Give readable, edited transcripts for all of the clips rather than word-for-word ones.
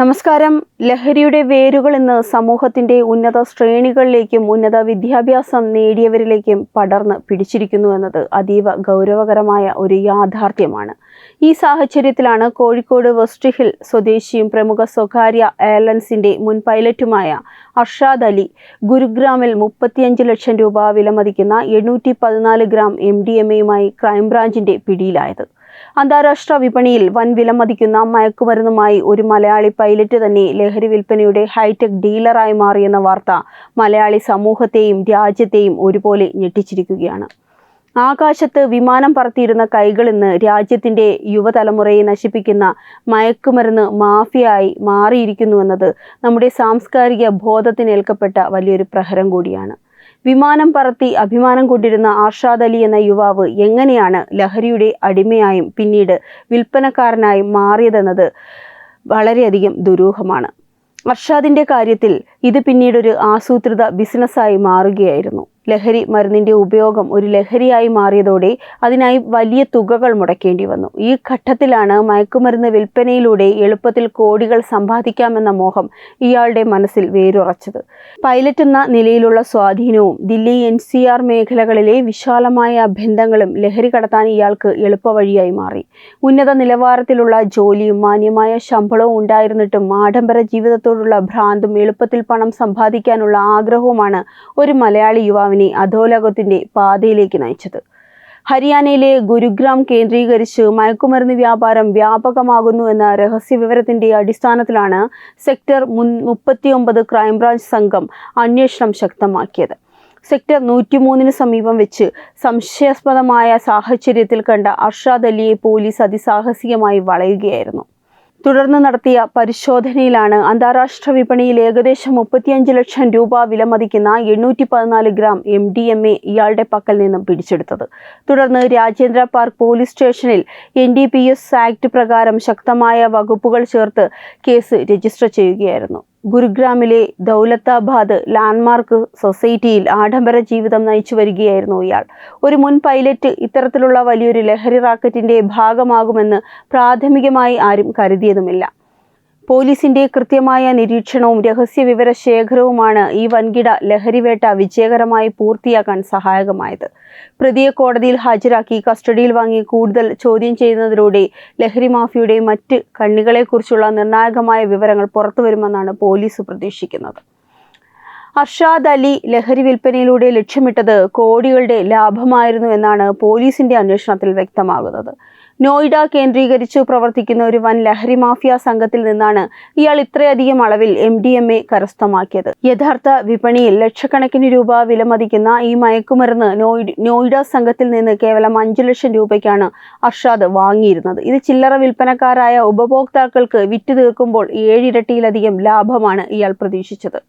നമസ്കാരം. ലഹരിയുടെ വേരുകൾ ഇന്ന് സമൂഹത്തിന്റെ ഉന്നത ശ്രേണികളിലേക്കും ഉന്നത വിദ്യാഭ്യാസം നേടിയവരിലേക്കും പടർന്ന് പിടിച്ചിരിക്കുന്നു എന്നത് അതീവ ഗൗരവകരമായ ഒരു യാഥാർത്ഥ്യമാണ്. ഈ സാഹചര്യത്തിലാണ് കോഴിക്കോട് വെസ്റ്റ് ഹിൽ സ്വദേശിയും പ്രമുഖ സ്വകാര്യ എയർലൈൻസിന്റെ മുൻ പൈലറ്റുമായ അർഷാദ് അലി ഗുരുഗ്രാമിൽ 35 ലക്ഷം രൂപ വിലമതിക്കുന്ന 814 ഗ്രാം MDMA ക്രൈംബ്രാഞ്ചിന്റെ പിടിയിലായത്. അന്താരാഷ്ട്ര വിപണിയിൽ വൻ വിലമതിക്കുന്ന മയക്കുമരുന്നുമായി ഒരു മലയാളി പൈലറ്റ് തന്നെ ലഹരി വിൽപ്പനയുടെ ഹൈടെക് ഡീലറായി മാറിയെന്ന വാർത്ത മലയാളി സമൂഹത്തെയും രാജ്യത്തെയും ഒരുപോലെ ഞെട്ടിച്ചിരിക്കുകയാണ്. ആകാശത്ത് വിമാനം പറത്തിയിരുന്ന കൈകൾ ഇന്ന് രാജ്യത്തിന്റെ യുവതലമുറയെ നശിപ്പിക്കുന്ന മയക്കുമരുന്ന് മാഫിയായി മാറിയിരിക്കുന്നുവെന്നത് നമ്മുടെ സാംസ്കാരിക ബോധത്തിനേൽക്കപ്പെട്ട വലിയൊരു പ്രഹരം കൂടിയാണ്. വിമാനം പറത്തി അഭിമാനം കൊണ്ടിരുന്ന അർഷാദ് അലി എന്ന യുവാവ് എങ്ങനെയാണ് ലഹരിയുടെ അടിമയായും പിന്നീട് വിൽപ്പനക്കാരനായും മാറിയതെന്നത് വളരെയധികം ദുരൂഹമാണ്. അർഷാദിന്റെ കാര്യത്തിൽ ഇത് പിന്നീടൊരു ആസൂത്രിത ബിസിനസ്സായി മാറുകയായിരുന്നു. ലഹരി മരുന്നിന്റെ ഉപയോഗം ഒരു ലഹരിയായി മാറിയതോടെ അതിനായി വലിയ തുകകൾ മുടക്കേണ്ടി വന്നു. ഈ ഘട്ടത്തിലാണ് മയക്കുമരുന്ന് വിൽപ്പനയിലൂടെ എളുപ്പത്തിൽ കോടികൾ സമ്പാദിക്കാമെന്ന മോഹം ഇയാളുടെ മനസ്സിൽ വേരുറച്ചത്. പൈലറ്റ് എന്ന നിലയിലുള്ള സ്വാധീനവും ദില്ലി NCR മേഖലകളിലെ വിശാലമായ ബന്ധങ്ങളും ലഹരി കടത്താൻ ഇയാൾക്ക് എളുപ്പവഴിയായി മാറി. ഉന്നത നിലവാരത്തിലുള്ള ജോലിയും മാന്യമായ ശമ്പളവും ഉണ്ടായിരുന്നിട്ടും ആഡംബര ജീവിതത്തോടുള്ള ഭ്രാന്തും എളുപ്പത്തിൽ പണം സമ്പാദിക്കാനുള്ള ആഗ്രഹവുമാണ് ഒരു മലയാളി യുവാവിനെ അധോലോകത്തിന്റെ പാതയിലേക്ക് നയിച്ചത്. ഹരിയാനയിലെ ഗുരുഗ്രാം കേന്ദ്രീകരിച്ച് മയക്കുമരുന്ന് വ്യാപാരം വ്യാപകമാകുന്നു എന്ന രഹസ്യവിവരത്തിന്റെ അടിസ്ഥാനത്തിലാണ് സെക്ടർ 39 ക്രൈംബ്രാഞ്ച് സംഘം അന്വേഷണം ശക്തമാക്കിയത്. സെക്ടർ 103 സമീപം വെച്ച് സംശയാസ്പദമായ സാഹചര്യത്തിൽ കണ്ട അർഷാദ് അലിയെ പോലീസ് അതിസാഹസികമായി വളയുകയായിരുന്നു. തുടർന്ന് നടത്തിയ പരിശോധനയിലാണ് അന്താരാഷ്ട്ര വിപണിയിൽ ഏകദേശം 35 ലക്ഷം രൂപ വിലമതിക്കുന്ന 814 ഗ്രാം MDMA ഇയാളുടെ പക്കൽ നിന്നും പിടിച്ചെടുത്തത്. തുടർന്ന് രാജേന്ദ്ര പാർക്ക് പോലീസ് സ്റ്റേഷനിൽ NDPS ആക്ട് പ്രകാരം ശക്തമായ വകുപ്പുകൾ ചേർത്ത് കേസ് രജിസ്റ്റർ ചെയ്യുകയായിരുന്നു. ഗുരുഗ്രാമിലെ ദൗലത്താബാദ് ലാൻഡ്മാർക്ക് സൊസൈറ്റിയിൽ ആഡംബര ജീവിതം നയിച്ചു വരികയായിരുന്നു ഇയാൾ. ഒരു മുൻ പൈലറ്റ് ഇത്തരത്തിലുള്ള വലിയൊരു ലഹരി റാക്കറ്റിന്റെ ഭാഗമാകുമെന്ന് പ്രാഥമികമായി ആരും കരുതിയതുമില്ല. പോലീസിന്റെ കൃത്യമായ നിരീക്ഷണവും രഹസ്യവിവര ശേഖരവുമാണ് ഈ വൻകിട ലഹരിവേട്ട വിജയകരമായി പൂർത്തിയാക്കാൻ സഹായകമായത്. പ്രതിയെ കോടതിയിൽ ഹാജരാക്കി കസ്റ്റഡിയിൽ വാങ്ങി കൂടുതൽ ചോദ്യം ചെയ്യുന്നതിലൂടെ ലഹരി മാഫിയയുടെ മറ്റ് കണ്ണികളെക്കുറിച്ചുള്ള നിർണായകമായ വിവരങ്ങൾ പുറത്തുവരുമെന്നാണ് പോലീസ് പ്രതീക്ഷിക്കുന്നത്. അർഷാദ് അലി ലഹരി വിൽപ്പനയിലൂടെ ലക്ഷ്യമിട്ടത് കോടികളുടെ ലാഭമായിരുന്നു എന്നാണ് പോലീസിന്റെ അന്വേഷണത്തിൽ വ്യക്തമാകുന്നത്. നോയിഡ കേന്ദ്രീകരിച്ചു പ്രവർത്തിക്കുന്ന ഒരു വൻ ലഹരി മാഫിയ സംഘത്തിൽ നിന്നാണ് ഇയാൾ ഇത്രയധികം അളവിൽ MDMA കരസ്ഥമാക്കിയത്. യഥാർത്ഥ വിപണിയിൽ ലക്ഷക്കണക്കിന് രൂപ വിലമതിക്കുന്ന ഈ മയക്കുമരുന്ന് നോയിഡ സംഘത്തിൽ നിന്ന് കേവലം 5 ലക്ഷം രൂപയ്ക്കാണ് അർഷാദ് വാങ്ങിയിരുന്നത്. ഇത് ചില്ലറ വിൽപ്പനക്കാരായ ഉപഭോക്താക്കൾക്ക് വിറ്റ് തീർക്കുമ്പോൾ 7 ഇരട്ടിയിലധികം ലാഭമാണ് ഇയാൾ പ്രതീക്ഷിച്ചത്.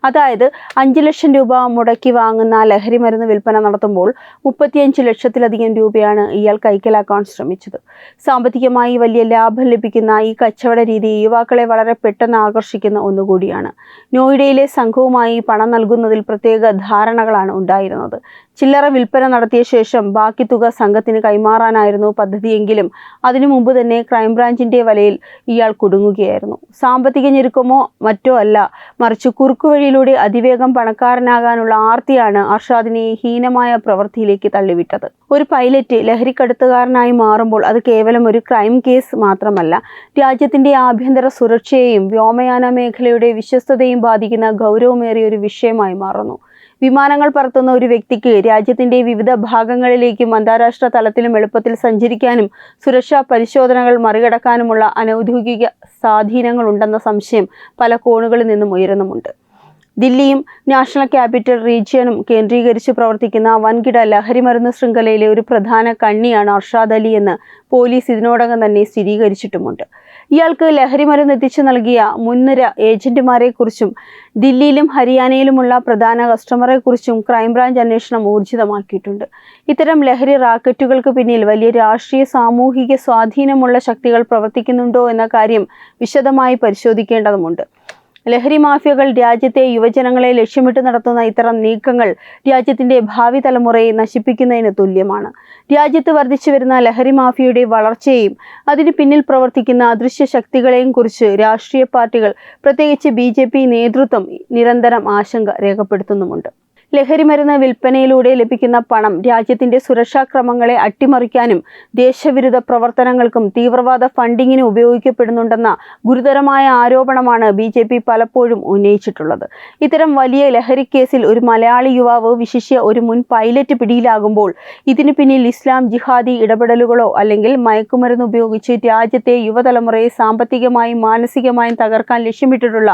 അതായത് 5 ലക്ഷം രൂപ മുടക്കി വാങ്ങുന്ന ലഹരി മരുന്ന് വിൽപ്പന നടത്തുമ്പോൾ 35 ലക്ഷത്തിലധികം രൂപയാണ് ഇയാൾ കൈക്കലാക്കാൻ ശ്രമിച്ചത്. സാമ്പത്തികമായി വലിയ ലാഭം ലഭിക്കുന്ന ഈ കച്ചവട രീതി യുവാക്കളെ വളരെ പെട്ടെന്ന് ആകർഷിക്കുന്ന ഒന്നുകൂടിയാണ്. നോയിഡയിലെ സംഘവുമായി പണം നൽകുന്നതിൽ പ്രത്യേക ധാരണകളാണ് ഉണ്ടായിരുന്നത്. ചില്ലറ വിൽപ്പന നടത്തിയ ശേഷം ബാക്കി തുക സംഘത്തിന് കൈമാറാനായിരുന്നു പദ്ധതിയെങ്കിലും അതിനു മുമ്പ് തന്നെ ക്രൈംബ്രാഞ്ചിന്റെ വലയിൽ ഇയാൾ കുടുങ്ങുകയായിരുന്നു. സാമ്പത്തിക ഞെരുക്കമോ മറ്റോ അല്ല, മറിച്ച് കുറുക്കുവഴിയിലൂടെ അതിവേഗം പണക്കാരനാകാനുള്ള ആർത്തിയാണ് അർഷാദിനെ ഹീനമായ പ്രവൃത്തിയിലേക്ക് തള്ളിവിട്ടത്. ഒരു പൈലറ്റ് ലഹരിക്കടത്തുകാരനായി മാറുമ്പോൾ അത് കേവലം ഒരു ക്രൈം കേസ് മാത്രമല്ല, രാജ്യത്തിന്റെ ആഭ്യന്തര സുരക്ഷയെയും വ്യോമയാന മേഖലയുടെ വിശ്വസ്തതയും ബാധിക്കുന്ന ഗൗരവമേറിയ ഒരു വിഷയമായി മാറുന്നു. വിമാനങ്ങൾ പറത്തുന്ന ഒരു വ്യക്തിക്ക് രാജ്യത്തിന്റെ വിവിധ ഭാഗങ്ങളിലേക്കും അന്താരാഷ്ട്ര തലത്തിലും എളുപ്പത്തിൽ സഞ്ചരിക്കാനും സുരക്ഷാ പരിശോധനകൾ മറികടക്കാനുമുള്ള അനൗദ്യോഗിക സ്വാധീനങ്ങളുണ്ടെന്ന സംശയം പല കോണുകളിൽ നിന്നും ഉയരുന്നുമുണ്ട്. ദില്ലിയും നാഷണൽ ക്യാപിറ്റൽ റീജിയനും കേന്ദ്രീകരിച്ച് പ്രവർത്തിക്കുന്ന വൻകിട ലഹരി മരുന്ന് ശൃംഖലയിലെ ഒരു പ്രധാന കണ്ണിയാണ് അർഷാദ് അലി എന്ന് പോലീസ് ഇതിനോടകം തന്നെ സ്ഥിരീകരിച്ചിട്ടുമുണ്ട്. ഇയാൾക്ക് ലഹരി മരുന്ന് എത്തിച്ചു നൽകിയ മുൻനിര ഏജന്റുമാരെക്കുറിച്ചും ദില്ലിയിലും ഹരിയാനയിലുമുള്ള പ്രധാന കസ്റ്റമറെക്കുറിച്ചും ക്രൈംബ്രാഞ്ച് അന്വേഷണം ഊർജിതമാക്കിയിട്ടുണ്ട്. ഇത്തരം ലഹരി റാക്കറ്റുകൾക്ക് പിന്നിൽ വലിയ രാഷ്ട്രീയ സാമൂഹിക സ്വാധീനമുള്ള ശക്തികൾ പ്രവർത്തിക്കുന്നുണ്ടോ എന്ന കാര്യം വിശദമായി പരിശോധിക്കേണ്ടതുണ്ട്. ലഹരി മാഫിയകൾ രാജ്യത്തെ യുവജനങ്ങളെ ലക്ഷ്യമിട്ട് നടത്തുന്ന ഇത്തരം നീക്കങ്ങൾ രാജ്യത്തിന്റെ ഭാവി തലമുറയെ നശിപ്പിക്കുന്നതിന് തുല്യമാണ്. രാജ്യത്ത് വർദ്ധിച്ചുവരുന്ന ലഹരി മാഫിയയുടെ വളർച്ചയെയും അതിന് പിന്നിൽ പ്രവർത്തിക്കുന്ന അദൃശ്യ ശക്തികളെയും കുറിച്ച് രാഷ്ട്രീയ പാർട്ടികൾ, പ്രത്യേകിച്ച് BJP നേതൃത്വം നിരന്തരം ആശങ്ക രേഖപ്പെടുത്തുന്നുമുണ്ട്. ലഹരിമരുന്ന് വിൽപ്പനയിലൂടെ ലഭിക്കുന്ന പണം രാജ്യത്തിന്റെ സുരക്ഷാ ക്രമങ്ങളെ അട്ടിമറിക്കാനും ദേശവിരുദ്ധ പ്രവർത്തനങ്ങൾക്കും തീവ്രവാദ ഫണ്ടിങ്ങിനും ഉപയോഗിക്കപ്പെടുന്നുണ്ടെന്ന ഗുരുതരമായ ആരോപണമാണ് BJP പലപ്പോഴും ഉന്നയിച്ചിട്ടുള്ളത്. ഇത്തരം വലിയ ലഹരി കേസിൽ ഒരു മലയാളി യുവാവ്, വിശിഷ്യ ഒരു മുൻ പൈലറ്റ് പിടിയിലാകുമ്പോൾ ഇതിനു പിന്നിൽ ഇസ്ലാം ജിഹാദി ഇടപെടലുകളോ അല്ലെങ്കിൽ മയക്കുമരുന്ന് ഉപയോഗിച്ച് രാജ്യത്തെ യുവതലമുറയെ സാമ്പത്തികമായും മാനസികമായും തകർക്കാൻ ലക്ഷ്യമിട്ടിട്ടുള്ള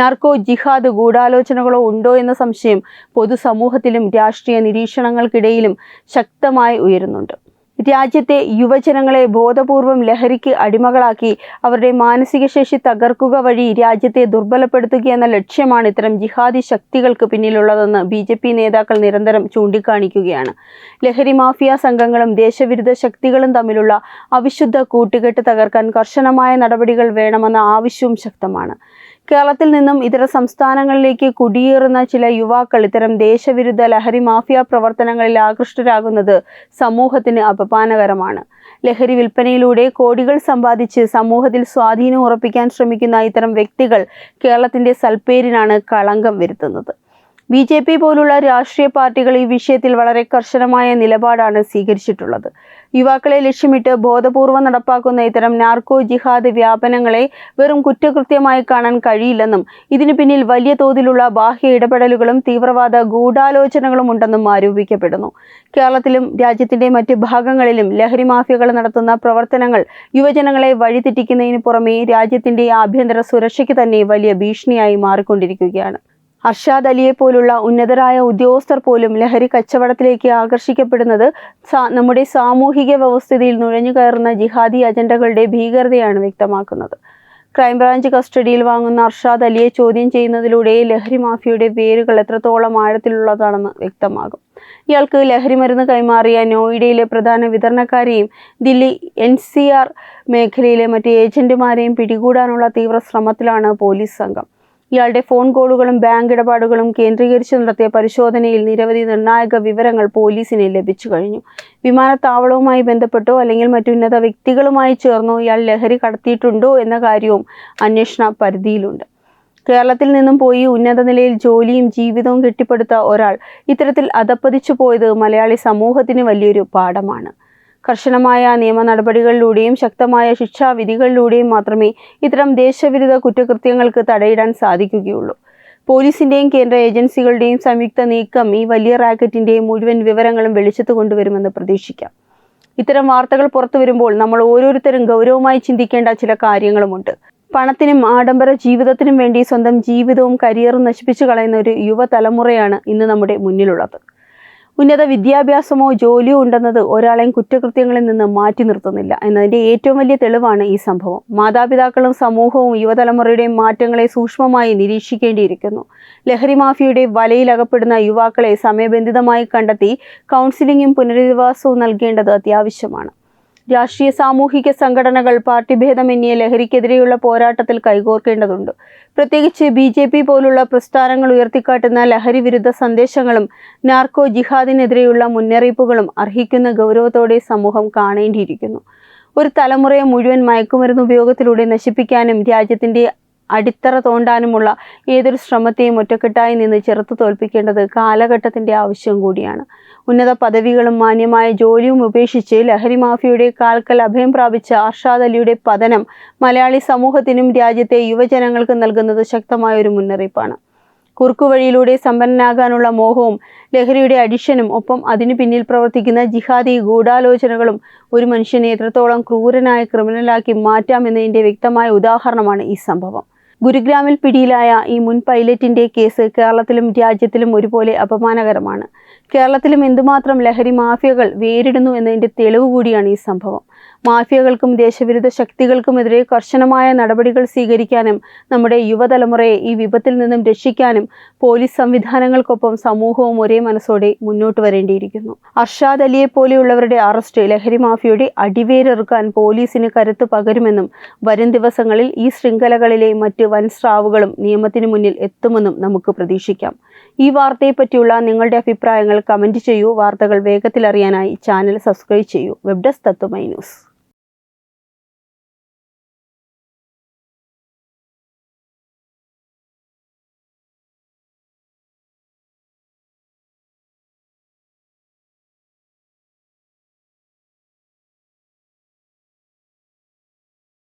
നാർക്കോ ജിഹാദ് ഗൂഢാലോചനകളോ ഉണ്ടോ എന്ന സംശയം പൊതുസമൂഹത്തിലും രാഷ്ട്രീയ നിരീക്ഷണങ്ങൾക്കിടയിലും ശക്തമായി ഉയരുന്നുണ്ട്. രാജ്യത്തെ യുവജനങ്ങളെ ബോധപൂർവം ലഹരിക്ക് അടിമകളാക്കി അവരുടെ മാനസിക ശേഷി തകർക്കുക വഴി രാജ്യത്തെ ദുർബലപ്പെടുത്തുക എന്ന ലക്ഷ്യമാണ് ഇത്തരം ജിഹാദി ശക്തികൾക്ക് പിന്നിലുള്ളതെന്ന് BJP നേതാക്കൾ നിരന്തരം ചൂണ്ടിക്കാണിക്കുകയാണ്. ലഹരി മാഫിയ സംഘങ്ങളും ദേശവിരുദ്ധ ശക്തികളും തമ്മിലുള്ള അവിശുദ്ധ കൂട്ടുകെട്ട് തകർക്കാൻ കർശനമായ നടപടികൾ വേണമെന്ന ആവശ്യവും ശക്തമാണ്. കേരളത്തിൽ നിന്നും ഇതര സംസ്ഥാനങ്ങളിലേക്ക് കുടിയേറുന്ന ചില യുവാക്കൾ ഇത്തരം ദേശവിരുദ്ധ ലഹരി മാഫിയ പ്രവർത്തനങ്ങളിൽ ആകൃഷ്ടരാകുന്നത് സമൂഹത്തിന് അപമാനകരമാണ്. ലഹരി വിൽപ്പനയിലൂടെ കോടികൾ സമ്പാദിച്ച് സമൂഹത്തിൽ സ്വാധീനം ഉറപ്പിക്കാൻ ശ്രമിക്കുന്ന ഇത്തരം വ്യക്തികൾ കേരളത്തിന്റെ സൽപ്പേരിനാണ് കളങ്കം വരുത്തുന്നത്. BJP പോലുള്ള രാഷ്ട്രീയ പാർട്ടികൾ ഈ വിഷയത്തിൽ വളരെ കർശനമായ നിലപാടാണ് സ്വീകരിച്ചിട്ടുള്ളത്. യുവാക്കളെ ലക്ഷ്യമിട്ട് ബോധപൂർവം നടപ്പാക്കുന്ന ഇത്തരം നാർക്കോ ജിഹാദ് വ്യാപനങ്ങളെ വെറും കുറ്റകൃത്യമായി കാണാൻ കഴിയില്ലെന്നും ഇതിനു പിന്നിൽ വലിയ തോതിലുള്ള ബാഹ്യ ഇടപെടലുകളും തീവ്രവാദ ഗൂഢാലോചനകളും ഉണ്ടെന്നും ആരോപിക്കപ്പെടുന്നു. കേരളത്തിലും രാജ്യത്തിന്റെ മറ്റ് ഭാഗങ്ങളിലും ലഹരി മാഫിയകൾ നടത്തുന്ന പ്രവർത്തനങ്ങൾ യുവജനങ്ങളെ വഴിതെറ്റിക്കുന്നതിന് പുറമെ രാജ്യത്തിന്റെ ആഭ്യന്തര സുരക്ഷയ്ക്ക് തന്നെ വലിയ ഭീഷണിയായി മാറിക്കൊണ്ടിരിക്കുകയാണ്. അർഷാദ് അലിയെ പോലുള്ള ഉന്നതരായ ഉദ്യോഗസ്ഥർ പോലും ലഹരി കച്ചവടത്തിലേക്ക് ആകർഷിക്കപ്പെടുന്നത് നമ്മുടെ സാമൂഹിക വ്യവസ്ഥിതിയിൽ നുഴഞ്ഞു കയറുന്ന ജിഹാദി അജണ്ടകളുടെ ഭീകരതയാണ് വ്യക്തമാക്കുന്നത്. ക്രൈംബ്രാഞ്ച് കസ്റ്റഡിയിൽ വാങ്ങുന്ന അർഷാദ് അലിയെ ചോദ്യം ചെയ്യുന്നതിലൂടെ ലഹരി മാഫിയയുടെ വേരുകൾ എത്രത്തോളം ആഴത്തിലുള്ളതാണെന്ന് വ്യക്തമാകും. ഇയാൾക്ക് ലഹരി മരുന്ന് കൈമാറിയ നോയിഡയിലെ പ്രധാന വിതരണക്കാരെയും ദില്ലി NCR മേഖലയിലെ മറ്റ് ഏജന്റുമാരെയും പിടികൂടാനുള്ള തീവ്ര ശ്രമത്തിലാണ് പോലീസ് സംഘം. ഇയാളുടെ ഫോൺ കോളുകളും ബാങ്ക് ഇടപാടുകളും കേന്ദ്രീകരിച്ച് നടത്തിയ പരിശോധനയിൽ നിരവധി നിർണായക വിവരങ്ങൾ പോലീസിന് ലഭിച്ചു കഴിഞ്ഞു. വിമാനത്താവളവുമായി ബന്ധപ്പെട്ടോ അല്ലെങ്കിൽ മറ്റുന്നത വ്യക്തികളുമായി ചേർന്നോ ഇയാൾ ലഹരി കടത്തിയിട്ടുണ്ടോ എന്ന കാര്യവും അന്വേഷണ പരിധിയിലുണ്ട്. കേരളത്തിൽ നിന്നും പോയി ഉന്നത നിലയിൽ ജോലിയും ജീവിതവും കെട്ടിപ്പടുത്ത ഒരാൾ ഇത്തരത്തിൽ അധപ്പതിച്ചു പോയത് മലയാളി സമൂഹത്തിന് വലിയൊരു പാഠമാണ്. കർശനമായ നിയമ നടപടികളിലൂടെയും ശക്തമായ ശിക്ഷാവിധികളിലൂടെയും മാത്രമേ ഇത്തരം ദേശവിരുദ്ധ കുറ്റകൃത്യങ്ങൾക്ക് തടയിടാൻ സാധിക്കുകയുള്ളൂ. പോലീസിന്റെയും കേന്ദ്ര ഏജൻസികളുടെയും സംയുക്ത നീക്കം ഈ വലിയ റാക്കറ്റിന്റെ മുഴുവൻ വിവരങ്ങളും വെളിച്ചത്ത് കൊണ്ടുവരുമെന്ന് പ്രതീക്ഷിക്കാം. ഇത്തരം വാർത്തകൾ പുറത്തു വരുമ്പോൾ നമ്മൾ ഓരോരുത്തരും ഗൗരവമായി ചിന്തിക്കേണ്ട ചില കാര്യങ്ങളുമുണ്ട്. പണത്തിനും ആഡംബര ജീവിതത്തിനും വേണ്ടി സ്വന്തം ജീവിതവും കരിയറും നശിപ്പിച്ചു കളയുന്ന ഒരു യുവതലമുറയാണ് ഇന്ന് നമ്മുടെ മുന്നിലുള്ളത്. ഉന്നത വിദ്യാഭ്യാസമോ ജോലിയോ ഉണ്ടെന്നത് ഒരാളെയും കുറ്റകൃത്യങ്ങളിൽ നിന്ന് മാറ്റി നിർത്തുന്നില്ല എന്നതിൻ്റെ ഏറ്റവും വലിയ തെളിവാണ് ഈ സംഭവം. മാതാപിതാക്കളും സമൂഹവും യുവതലമുറയുടെയും മാറ്റങ്ങളെ സൂക്ഷ്മമായി നിരീക്ഷിക്കേണ്ടിയിരിക്കുന്നു. ലഹരി മാഫിയയുടെ വലയിലകപ്പെടുന്ന യുവാക്കളെ സമയബന്ധിതമായി കണ്ടെത്തി കൗൺസിലിംഗും പുനരധിവാസവും നൽകേണ്ടത് അത്യാവശ്യമാണ്. രാഷ്ട്രീയ സാമൂഹിക സംഘടനകൾ പാർട്ടിഭേദമന്യേ ലഹരിക്കെതിരെയുള്ള പോരാട്ടത്തിൽ കൈകോർക്കേണ്ടതുണ്ട്. പ്രത്യേകിച്ച് BJP പോലുള്ള പ്രസ്ഥാനങ്ങൾ ഉയർത്തിക്കാട്ടുന്ന ലഹരി വിരുദ്ധ സന്ദേശങ്ങളും നാർക്കോ ജിഹാദിനെതിരെയുള്ള മുന്നറിയിപ്പുകളും അർഹിക്കുന്ന ഗൗരവത്തോടെ സമൂഹം കാണേണ്ടിയിരിക്കുന്നു. ഒരു തലമുറയെ മുഴുവൻ മയക്കുമരുന്ന് ഉപയോഗത്തിലൂടെ നശിപ്പിക്കാനും രാജ്യത്തിന്റെ അടിത്തറ തോണ്ടാനുമുള്ള ഏതൊരു ശ്രമത്തെയും ഒറ്റക്കെട്ടായി നിന്ന് ചെറുത്തു തോൽപ്പിക്കേണ്ടത് കാലഘട്ടത്തിന്റെ ആവശ്യം കൂടിയാണ്. ഉന്നത പദവികളും മാന്യമായ ജോലിയും ഉപേക്ഷിച്ച് ലഹരി മാഫിയയുടെ കാൽക്കൽ അഭയം പ്രാപിച്ച അർഷാദ് അലിയുടെ പതനം മലയാളി സമൂഹത്തിനും രാജ്യത്തെ യുവജനങ്ങൾക്കും നൽകുന്നത് ശക്തമായ ഒരു മുന്നറിയിപ്പാണ്. കുറുക്കുവഴിയിലൂടെ സമ്പന്നനാകാനുള്ള മോഹവും ലഹരിയുടെ അഡിക്ഷനും ഒപ്പം അതിനു പിന്നിൽ പ്രവർത്തിക്കുന്ന ജിഹാദി ഗൂഢാലോചനകളും ഒരു മനുഷ്യനെ എത്രത്തോളം ക്രൂരനായ ക്രിമിനലാക്കി മാറ്റാമെന്നതിൻ്റെ വ്യക്തമായ ഉദാഹരണമാണ് ഈ സംഭവം. ഗുരുഗ്രാമിൽ പിടിയിലായ ഈ മുൻ പൈലറ്റിന്റെ കേസ് കേരളത്തിലും രാജ്യത്തിലും ഒരുപോലെ അപമാനകരമാണ്. കേരളത്തിലും എന്തുമാത്രം ലഹരി മാഫിയകൾ വേരിടുന്നു എന്നതിൻ്റെ തെളിവ് കൂടിയാണ് ഈ സംഭവം. മാഫിയകൾക്കും ദേശവിരുദ്ധ ശക്തികൾക്കുമെതിരെ കർശനമായ നടപടികൾ സ്വീകരിക്കാനും നമ്മുടെ യുവതലമുറയെ ഈ വിപത്തിൽ നിന്നും രക്ഷിക്കാനും പോലീസ് സംവിധാനങ്ങൾക്കൊപ്പം സമൂഹവും ഒരേ മനസ്സോടെ മുന്നോട്ട് വരേണ്ടിയിരിക്കുന്നു. അർഷാദ് അലിയെ പോലെയുള്ളവരുടെ അറസ്റ്റ് ലഹരി മാഫിയയുടെ അടിവേരെറുക്കാൻ പോലീസിന് കരുത്ത് പകരുമെന്നും വരും ദിവസങ്ങളിൽ ഈ ശൃംഖലകളിലെ മറ്റ് വൻ സ്രാവുകളും നിയമത്തിന് മുന്നിൽ എത്തുമെന്നും നമുക്ക് പ്രതീക്ഷിക്കാം. ഈ വാർത്തയെപ്പറ്റിയുള്ള നിങ്ങളുടെ അഭിപ്രായങ്ങൾ കമന്റ് ചെയ്യൂ. വാർത്തകൾ വേഗത്തിൽ അറിയാനായി ചാനൽ സബ്സ്ക്രൈബ് ചെയ്യൂ. വെബ് ഡെസ്ക് തത്വമൈ ന്യൂസ്.